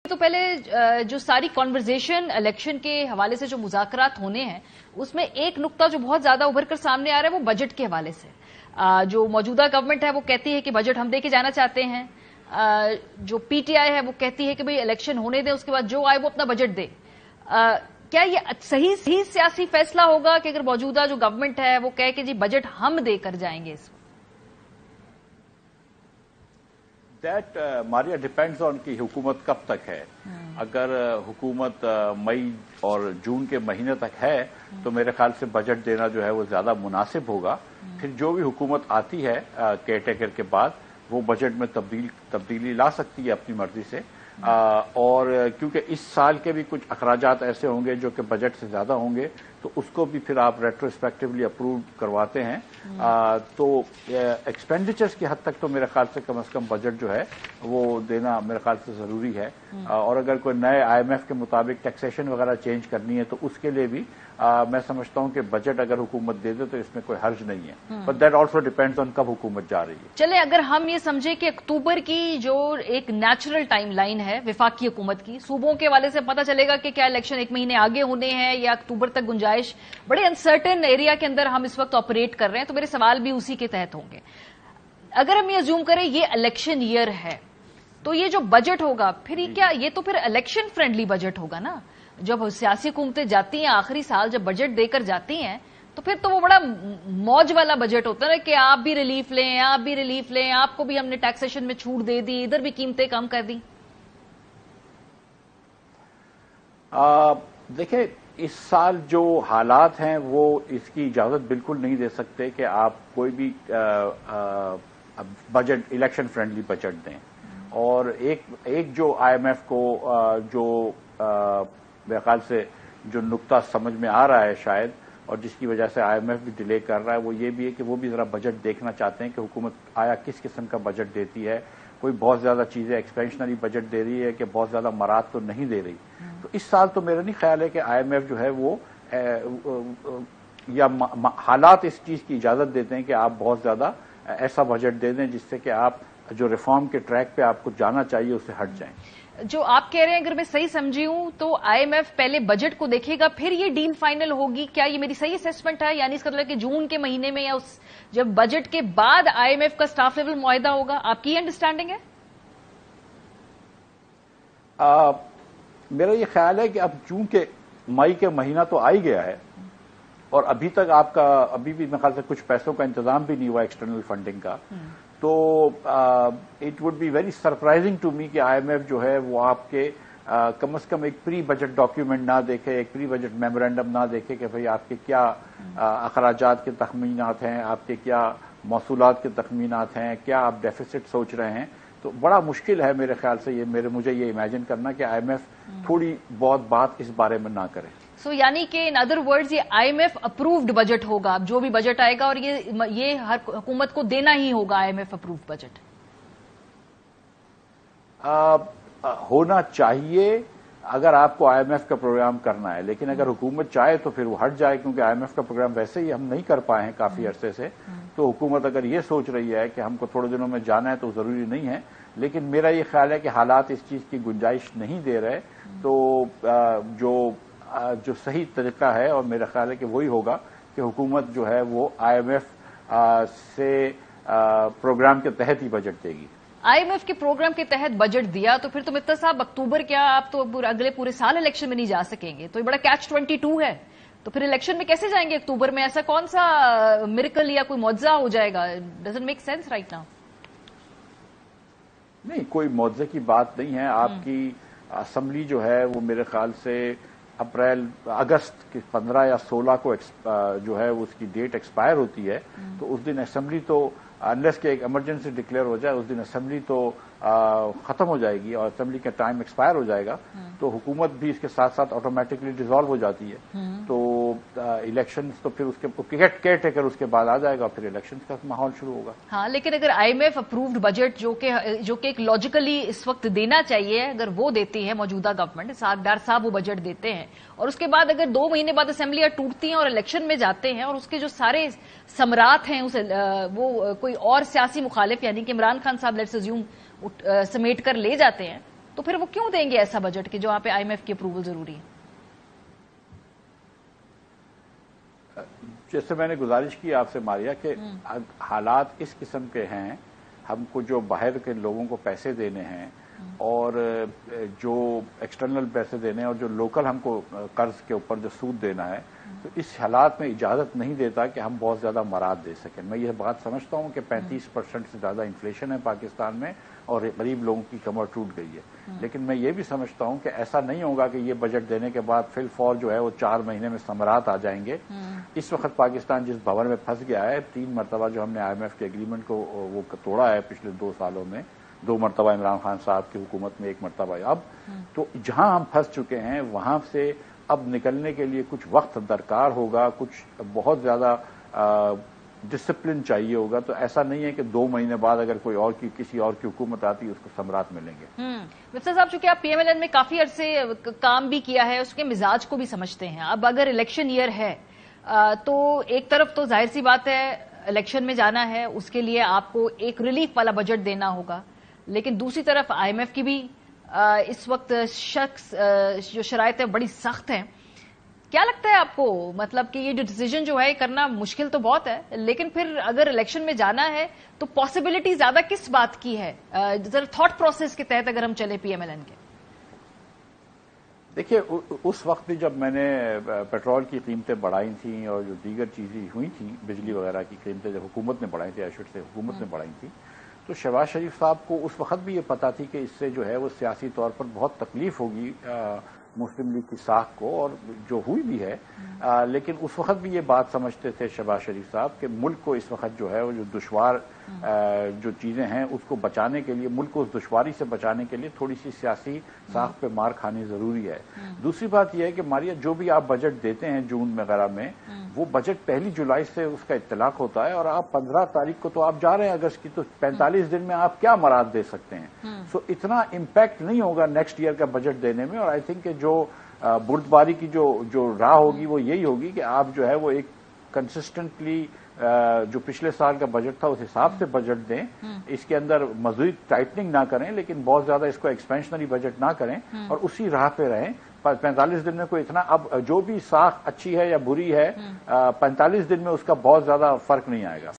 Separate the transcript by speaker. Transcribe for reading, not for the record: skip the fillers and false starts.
Speaker 1: تو پہلے جو ساری کانورزیشن الیکشن کے حوالے سے جو مذاکرات ہونے ہیں اس میں ایک نقطہ جو بہت زیادہ ابھر کر سامنے آ رہا ہے وہ بجٹ کے حوالے سے. جو موجودہ گورنمنٹ ہے وہ کہتی ہے کہ بجٹ ہم دے کے جانا چاہتے ہیں. جو پی ٹی آئی ہے وہ کہتی ہے کہ بھئی الیکشن ہونے دیں, اس کے بعد جو آئے وہ اپنا بجٹ دے. کیا یہ صحیح سیاسی فیصلہ ہوگا کہ اگر موجودہ جو گورنمنٹ ہے وہ کہے کہ جی بجٹ ہم دے کر جائیں گے us
Speaker 2: that Maria depends on کی حکومت کب تک ہے. اگر حکومت مئی اور جون کے مہینے تک ہے تو میرے خیال سے بجٹ دینا جو ہے وہ زیادہ مناسب ہوگا. پھر جو بھی حکومت آتی ہے کیئر ٹیکر کے بعد وہ بجٹ میں تبدیلی لا سکتی ہے اپنی مرضی سے. اور کیونکہ اس سال کے بھی کچھ اخراجات ایسے ہوں گے جو کہ بجٹ سے زیادہ ہوں گے تو اس کو بھی پھر آپ ریٹروسپیکٹولی اپروو کرواتے ہیں. تو ایکسپینڈیچرز کی حد تک تو میرے خیال سے کم از کم بجٹ جو ہے وہ دینا میرے خیال سے ضروری ہے. اور اگر کوئی نئے آئی ایم ایف کے مطابق ٹیکسیشن وغیرہ چینج کرنی ہے تو اس کے لیے بھی میں سمجھتا ہوں کہ بجٹ اگر حکومت دے دے تو اس میں کوئی حرج نہیں ہے. But that also depends on کب حکومت جا رہی ہے.
Speaker 1: چلے اگر ہم یہ سمجھیں کہ اکتوبر کی جو ایک نیچرل ٹائم لائن ہے وفاقی حکومت کی, صوبوں کے حوالے سے پتہ چلے گا کہ کیا الیکشن ایک مہینے آگے ہونے ہیں یا اکتوبر تک گنجائش, بڑے انسرٹن ایریا کے اندر ہم اس وقت آپریٹ کر رہے ہیں, تو میرے سوال بھی اسی کے تحت ہوں گے. اگر ہم یہ ازیوم کریں یہ الیکشن ایئر ہے تو یہ جو بجٹ ہوگا پھر کیا یہ تو پھر الیکشن فرینڈلی بجٹ ہوگا نا. جب سیاسی حکومتیں جاتی ہیں آخری سال جب بجٹ دے کر جاتی ہیں تو پھر تو وہ بڑا موج والا بجٹ ہوتا ہے نا کہ آپ بھی ریلیف لیں, آپ بھی ریلیف لیں, آپ کو بھی ہم نے ٹیکسیشن میں چھوٹ دے دی, ادھر بھی قیمتیں کم کر دی.
Speaker 2: دیکھیں اس سال جو حالات ہیں وہ اس کی اجازت بالکل نہیں دے سکتے کہ آپ کوئی بھی بجٹ الیکشن فرینڈلی بجٹ دیں. اور ایک جو آئی ایم ایف کو جو میرے خیال سے جو نقطہ سمجھ میں آ رہا ہے شاید, اور جس کی وجہ سے آئی ایم ایف بھی ڈیلے کر رہا ہے, وہ یہ بھی ہے کہ وہ بھی ذرا بجٹ دیکھنا چاہتے ہیں کہ حکومت آیا کس قسم کا بجٹ دیتی ہے. کوئی بہت زیادہ چیزیں ایکسپینشنری بجٹ دے رہی ہے کہ بہت زیادہ مراد تو نہیں دے رہی. تو اس سال تو میرا نہیں خیال ہے کہ آئی ایم ایف جو ہے وہ یا حالات اس چیز کی اجازت دیتے ہیں کہ آپ بہت زیادہ ایسا بجٹ دے دیں جس سے کہ آپ جو ریفارم کے ٹریک پہ آپ کو جانا چاہیے اس سے ہٹ جائیں.
Speaker 1: جو آپ کہہ رہے ہیں اگر میں صحیح سمجھی ہوں تو آئی ایم ایف پہلے بجٹ کو دیکھے گا پھر یہ ڈیل فائنل ہوگی, کیا یہ میری صحیح اسیسمنٹ ہے؟ یعنی اس کا مطلب کہ جون کے مہینے میں یا جب بجٹ کے بعد آئی ایم ایف کا اسٹاف لیول معاہدہ ہوگا, آپ کی انڈرسٹینڈنگ ہے؟
Speaker 2: میرا یہ خیال ہے کہ اب چونکہ مئی کے مہینہ تو آ ہی گیا ہے اور ابھی تک آپ کا ابھی بھی میرے خیال سے کچھ پیسوں کا انتظام بھی نہیں ہوا ایکسٹرنل فنڈنگ کا, تو it would be very surprising to me کہ آئی ایم ایف جو ہے وہ آپ کے کم از کم ایک پری بجٹ ڈاکیومنٹ نہ دیکھے, ایک پری بجٹ میمورینڈم نہ دیکھے کہ بھئی آپ کے کیا اخراجات کے تخمینات ہیں, آپ کے کیا موصولات کے تخمینات ہیں, کیا آپ ڈیفیسٹ سوچ رہے ہیں. تو بڑا مشکل ہے میرے خیال سے مجھے یہ امیجن کرنا کہ آئی ایم ایف تھوڑی بہت بات اس بارے میں نہ کرے.
Speaker 1: سو یعنی کہ ان ادر ورڈز یہ I M F approved budget ہوگا, اب جو بھی بجٹ آئے گا اور یہ ہر حکومت کو دینا ہی ہوگا I M F approved budget.
Speaker 2: ہونا چاہیے اگر آپ کو آئی ایم ایف کا پروگرام کرنا ہے, لیکن اگر حکومت چاہے تو پھر وہ ہٹ جائے, کیونکہ آئی ایم ایف کا پروگرام ویسے ہی ہم نہیں کر پائے ہیں کافی عرصے سے. تو حکومت اگر یہ سوچ رہی ہے کہ ہم کو تھوڑے دنوں میں جانا ہے تو ضروری نہیں ہے, لیکن میرا یہ خیال ہے کہ حالات اس چیز کی گنجائش نہیں دے رہے. تو جو صحیح طریقہ ہے اور میرا خیال ہے کہ وہی ہوگا کہ حکومت جو ہے وہ آئی ایم ایف سے پروگرام کے تحت ہی بجٹ دے گی.
Speaker 1: آئی ایم ایف کے پروگرام کے تحت بجٹ دیا تو پھر تو مفتی صاحب اکتوبر کیا آپ تو اگلے پورے سال الیکشن میں نہیں جا سکیں گے, تو یہ بڑا کیچ 22 ہے. تو پھر الیکشن میں کیسے جائیں گے اکتوبر میں؟ ایسا کون سا میریکل یا کوئی معجزہ ہو جائے گا؟ Doesn't make sense right now.
Speaker 2: نہیں, کوئی معجزے کی بات نہیں ہے. آپ کی اسمبلی جو ہے وہ میرے خیال سے اگست کے 15 یا 16 کو جو ہے اس کی ڈیٹ ایکسپائر ہوتی ہے. تو اس دن اسمبلی تو انلیس کہ ایک ایمرجنسی ڈکلیئر ہو جائے اس دن اسمبلی تو ختم ہو جائے گی اور اسمبلی کا ٹائم ایکسپائر ہو جائے گا. تو حکومت بھی اس کے ساتھ ساتھ آٹومیٹکلی ڈیزالو ہو جاتی ہے. تو الیکشنز تو پھر اس کے کیئر ٹیکر اس کے بعد آ جائے گا, پھر الیکشنز کا ماحول شروع ہوگا.
Speaker 1: ہاں, لیکن اگر I M F approved budget جو کہ ایک لاجیکلی اس وقت دینا چاہیے, اگر وہ دیتی ہے موجودہ گورنمنٹ, ڈار صاحب وہ بجٹ دیتے ہیں اور اس کے بعد اگر 2 مہینے بعد اسمبلیاں ٹوٹتی ہیں اور الیکشن میں جاتے ہیں اور اس کے جو سارے ثمرات ہیں وہ کوئی اور سیاسی مخالف یعنی کہ عمران خان صاحب لیٹس اسیوم سمیٹ کر لے جاتے ہیں, تو پھر وہ کیوں دیں گے ایسا بجٹ کہ جہاں پہ IMF کی اپروول ضروری ہے؟
Speaker 2: جیسے میں نے گزارش کی آپ سے ماریہ کہ حالات اس قسم کے ہیں، ہم کو جو باہر کے لوگوں کو پیسے دینے ہیں اور جو ایکسٹرنل پیسے دینے ہیں اور جو لوکل ہم کو قرض کے اوپر جو سود دینا ہے، تو اس حالات میں اجازت نہیں دیتا کہ ہم بہت زیادہ مراد دے سکیں۔ میں یہ بات سمجھتا ہوں کہ 35% سے زیادہ انفلیشن ہے پاکستان میں اور غریب لوگوں کی کمر ٹوٹ گئی ہے، لیکن میں یہ بھی سمجھتا ہوں کہ ایسا نہیں ہوگا کہ یہ بجٹ دینے کے بعد فی الفور جو ہے وہ 4 مہینے میں ثمرات آ جائیں گے۔ اس وقت پاکستان جس بھور میں پھنس گیا ہے، 3 مرتبہ جو ہم نے IMF کے ایگریمنٹ کو وہ توڑا ہے پچھلے 2 سالوں میں، 2 مرتبہ عمران خان صاحب کی حکومت میں، 1 مرتبہ اب، تو جہاں ہم پھنس چکے ہیں وہاں سے اب نکلنے کے لیے کچھ وقت درکار ہوگا، کچھ بہت زیادہ ڈسپلن چاہیے ہوگا۔ تو ایسا نہیں ہے کہ 2 مہینے بعد اگر کوئی اور کسی اور کی حکومت آتی ہے اس کو ثمرات ملیں گے۔
Speaker 1: وفسر صاحب، چونکہ آپ PMLN میں کافی عرصے کام بھی کیا ہے، اس کے مزاج کو بھی سمجھتے ہیں، اب اگر الیکشن ایئر ہے تو ایک طرف تو ظاہر سی بات ہے الیکشن میں جانا ہے، اس کے لیے آپ کو ایک ریلیف والا بجٹ دینا ہوگا، لیکن دوسری طرف IMF کی بھی اس وقت جو شرائط ہے بڑی سخت ہیں۔ کیا لگتا ہے آپ کو، مطلب کہ یہ جو ڈیسیجن جو ہے کرنا مشکل تو بہت ہے، لیکن پھر اگر الیکشن میں جانا ہے تو پاسبلٹی زیادہ کس بات کی ہے؟ ذرا تھاٹ پروسیس کے تحت اگر ہم چلے PMLN کے۔
Speaker 2: دیکھیے، اس وقت بھی جب میں نے پیٹرول کی قیمتیں بڑھائی تھیں اور جو دیگر چیزیں ہوئی تھیں، بجلی وغیرہ کی قیمتیں جب حکومت نے بڑھائی تھی، ایشورڈ سے حکومت نے بڑھائی تھی، تو شہباز شریف صاحب کو اس وقت بھی یہ پتا تھی کہ اس سے جو ہے وہ سیاسی طور پر بہت تکلیف ہوگی مسلم لیگ کی ساکھ کو، اور جو ہوئی بھی ہے، لیکن اس وقت بھی یہ بات سمجھتے تھے شہباز شریف صاحب کہ ملک کو اس وقت جو ہے وہ جو دشوار جو چیزیں ہیں اس کو بچانے کے لیے، ملک کو اس دشواری سے بچانے کے لیے تھوڑی سی سیاسی ساکھ پہ مار کھانی ضروری ہے۔ دوسری بات یہ ہے کہ ماریہ، جو بھی آپ بجٹ دیتے ہیں جون وغیرہ میں، وہ بجٹ 1 جولائی سے اس کا اطلاق ہوتا ہے، اور آپ 15 تاریخ کو تو آپ جا رہے ہیں اگست کی، تو 45 دن میں آپ کیا مراد دے سکتے ہیں؟ سو اتنا امپیکٹ نہیں ہوگا نیکسٹ ایئر کا بجٹ دینے میں، اور آئی تھنک کہ جو بردباری کی جو راہ ہوگی وہ یہی ہوگی کہ آپ جو ہے وہ ایک کنسسٹنٹلی جو پچھلے سال کا بجٹ تھا اس حساب سے بجٹ دیں، اس کے اندر مزید ٹائٹننگ نہ کریں، لیکن بہت زیادہ اس کو ایکسپینشنری بجٹ نہ کریں، اور اسی راہ پہ رہیں۔ 45 دن میں کوئی اتنا، اب جو بھی ساکھ اچھی ہے یا بری ہے، 45 دن میں اس کا بہت زیادہ فرق نہیں آئے گا۔